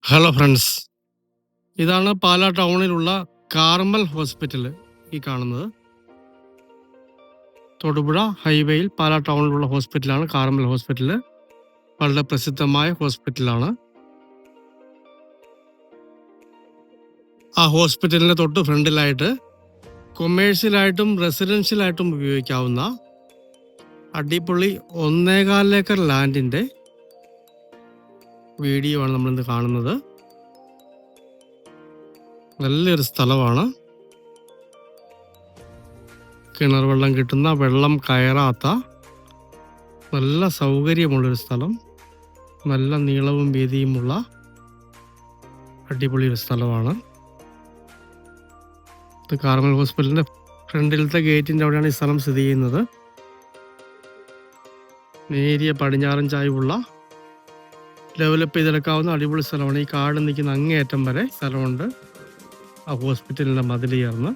Hello friends, ഇതാണ് Pala ടൗണിലുള്ള Carmel hospital. ഈ കാണുന്നത് തൊടുപുഴ ഹൈവേയിൽ പാലാ ടൗണിലുള്ള ഹോസ്പിറ്റലാണ് കാർമൽ ഹോസ്പിറ്റൽ. വളരെ പ്രസിദ്ധമായ ഹോസ്പിറ്റലാണ്. ആ ഹോസ്പിറ്റലിൻ്റെ തൊട്ട് ഫ്രണ്ടിലായിട്ട് കൊമേഴ്ഷ്യലായിട്ടും റെസിഡൻഷ്യലായിട്ടും ഉപയോഗിക്കാവുന്ന അടിപൊളി 1.25 ഏക്കർ ലാൻഡിൻ്റെ വീഡിയോ ആണ് നമ്മളിന്ന് കാണുന്നത്. നല്ലൊരു സ്ഥലമാണ്. കിണർ വെള്ളം കിട്ടുന്ന, വെള്ളം കയറാത്ത, നല്ല സൗകര്യമുള്ളൊരു സ്ഥലം. നല്ല നീളവും വീതിയുമുള്ള അടിപൊളി ഒരു സ്ഥലമാണ്. ഇത് കാർമൽ ഹോസ്പിറ്റലിൻ്റെ ഫ്രണ്ടിലത്തെ ഗേറ്റിൻ്റെ അവിടെയാണ് ഈ സ്ഥലം സ്ഥിതി ചെയ്യുന്നത്. നേരിയ പടിഞ്ഞാറൻ ചായ്വുള്ള ഡെവലപ്പ് ചെയ്തെടുക്കാവുന്ന അടിപൊളി സ്ഥലമാണ്. ഈ കാട് നിൽക്കുന്ന അങ്ങേയറ്റം വരെ സ്ഥലമുണ്ട്. ആ ഹോസ്പിറ്റലിൻ്റെ മതിൽ ചേർന്ന്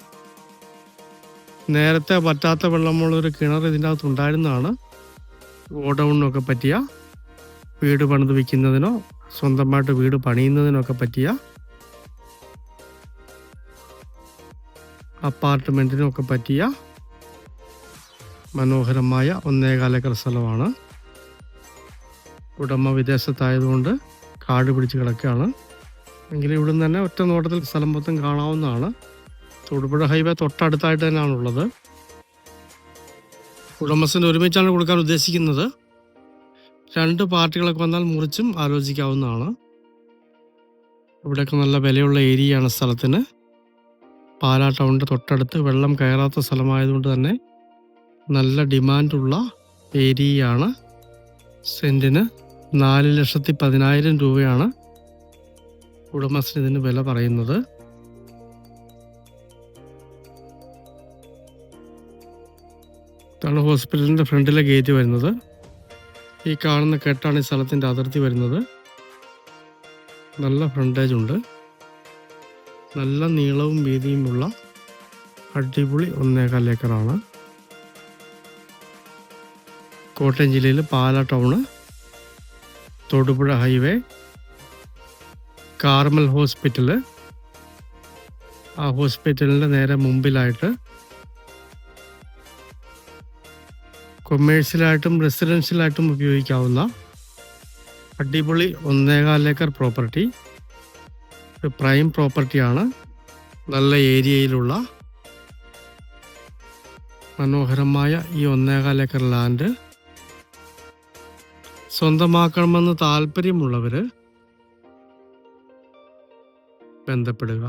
നേരത്തെ പറ്റാത്ത വെള്ളമുള്ളൊരു കിണർ ഇതിൻ്റെ അകത്ത് ഉണ്ടായിരുന്നതാണ്. ഗോഡൗണിനൊക്കെ പറ്റിയ, വീട് പണിത് വയ്ക്കുന്നതിനോ സ്വന്തമായിട്ട് വീട് പണിയുന്നതിനൊക്കെ പറ്റിയ, അപ്പാർട്ട്മെൻറ്റിനൊക്കെ പറ്റിയ മനോഹരമായ 1.25 ഏക്കർ സ്ഥലമാണ്. ഉടമ വിദേശത്തായതുകൊണ്ട് കാട് പിടിച്ച് കിടക്കുകയാണ്. എങ്കിലും ഇവിടുന്ന് തന്നെ ഒറ്റ നോട്ടത്തിൽ സ്ഥലം മൊത്തം കാണാവുന്നതാണ്. തൊടുപുഴ ഹൈവേ തൊട്ടടുത്തായിട്ട് തന്നെയാണുള്ളത്. ഉടമസ്ഥന് ഒരുമിച്ചാണ് കൊടുക്കാൻ ഉദ്ദേശിക്കുന്നത്. 2 പാർട്ടികളൊക്കെ വന്നാൽ മുറിച്ചും ആലോചിക്കാവുന്നതാണ്. ഇവിടെയൊക്കെ നല്ല വിലയുള്ള ഏരിയയാണ് സ്ഥലത്തിന്. പാലാ ടൗണിൻ്റെ തൊട്ടടുത്ത്, വെള്ളം കയറാത്ത സ്ഥലമായതുകൊണ്ട് തന്നെ നല്ല ഡിമാൻഡുള്ള ഏരിയയാണ്. സെൻറ്റിന് 4,10,000 രൂപയാണ് ഉടമസ്ഥന് ഇതിന് വില പറയുന്നത്. ഇതാണ് ഹോസ്പിറ്റലിൻ്റെ ഫ്രണ്ടിലെ ഗേറ്റ് വരുന്നത്. ഈ കാണുന്ന കെട്ടാണ് ഈ സ്ഥലത്തിൻ്റെ അതിർത്തി വരുന്നത്. നല്ല ഫ്രണ്ടേജ് ഉണ്ട്. നല്ല നീളവും വീതിയുമുള്ള അടിപൊളി 1.25 ഏക്കറാണ്. കോട്ടയം ജില്ലയിൽ Pala town, Thodupuzha highway, Carmel hospital. ആ ഹോസ്പിറ്റലിൻ്റെ നേരെ മുമ്പിലായിട്ട് കൊമേഴ്ഷ്യലായിട്ടും റെസിഡൻഷ്യലായിട്ടും ഉപയോഗിക്കാവുന്ന അടിപൊളി 1.25 ഏക്കർ പ്രോപ്പർട്ടി. ഒരു പ്രൈം പ്രോപ്പർട്ടിയാണ്. നല്ല ഏരിയയിലുള്ള മനോഹരമായ ഈ 1.25 ഏക്കർ ലാൻഡ് സ്വന്തമാക്കണമെന്ന് താല്പര്യമുള്ളവർ ബന്ധപ്പെടുക.